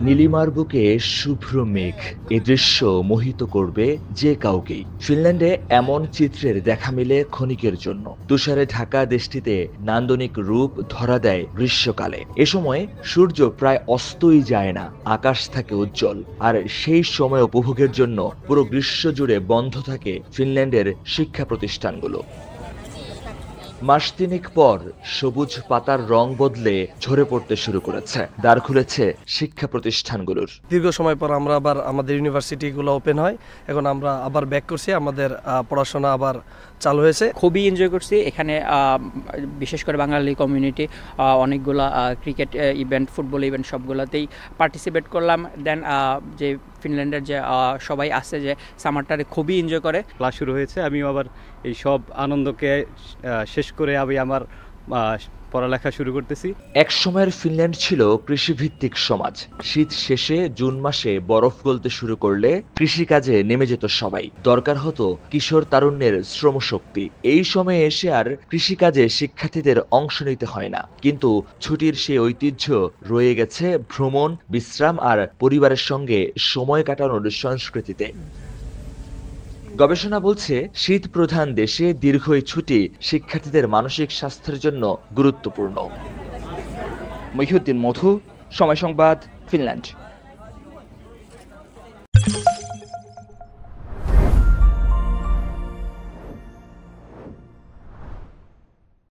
নীলিমার বুকে শুভ্র মেঘ, এ দৃশ্য মোহিত করবে যে কাউকেই। ফিনল্যান্ডে এমন চিত্রের দেখা মিলে ক্ষণিকের জন্য। তুষারে ঢাকা দেশটিতে নান্দনিক রূপ ধরা দেয় গ্রীষ্মকালে। এ সময় সূর্য প্রায় অস্তই যায় না, আকাশ থাকে উজ্জ্বল। আর সেই সময় উপভোগের জন্য পুরো গ্রীষ্ম জুড়ে বন্ধ থাকে ফিনল্যান্ডের শিক্ষা প্রতিষ্ঠানগুলো। মাস তিনেক পর সবুজ পাতার রং বদলে ঝরে পড়তে শুরু করেছে, দ্বার খুলেছে শিক্ষা প্রতিষ্ঠানগুলোর। দীর্ঘ সময় পর আমরা আবার আমাদের ইউনিভার্সিটিগুলো ওপেন হয়, এখন আমরা আবার ব্যাক করছি, আমাদের পড়াশোনা আবার চালু হয়েছে। খুবই এনজয় করছি এখানে, বিশেষ করে বাঙালি কমিউনিটি অনেকগুলা ক্রিকেট ইভেন্ট, ফুটবল ইভেন্ট সবগুলোতেই পার্টিসিপেট করলাম। দেন যে ফিনল্যান্ডের যে সবাই আছে যে সামারটারে খুবই এনজয় করে। ক্লাস শুরু হয়েছে, আমিও আবার এই সব আনন্দকে শেষ করে আমি আমার পড়ালেখা শুরু করতেছি। এক সময়ের ফিনল্যান্ড ছিল কৃষিভিত্তিক সমাজ। শীত শেষে জুন মাসে বরফ গলতে শুরু করলে কৃষিকাজে নেমে যেত সবাই। দরকার হতো কিশোর তারুণ্যের শ্রমশক্তি। এই সময়ে এসে আর কৃষিকাজে শিক্ষার্থীদের অংশ নিতে হয় না, কিন্তু ছুটির সেই ঐতিহ্য রয়ে গেছে ভ্রমণ, বিশ্রাম আর পরিবারের সঙ্গে সময় কাটানোর সংস্কৃতিতে। গবেষণা বলছে, শীত প্রধান দেশে দীর্ঘ এই ছুটি শিক্ষার্থীদের মানসিক স্বাস্থ্যের জন্য গুরুত্বপূর্ণ। মহিউদ্দিন মধু, সময় সংবাদ, ফিনল্যান্ড।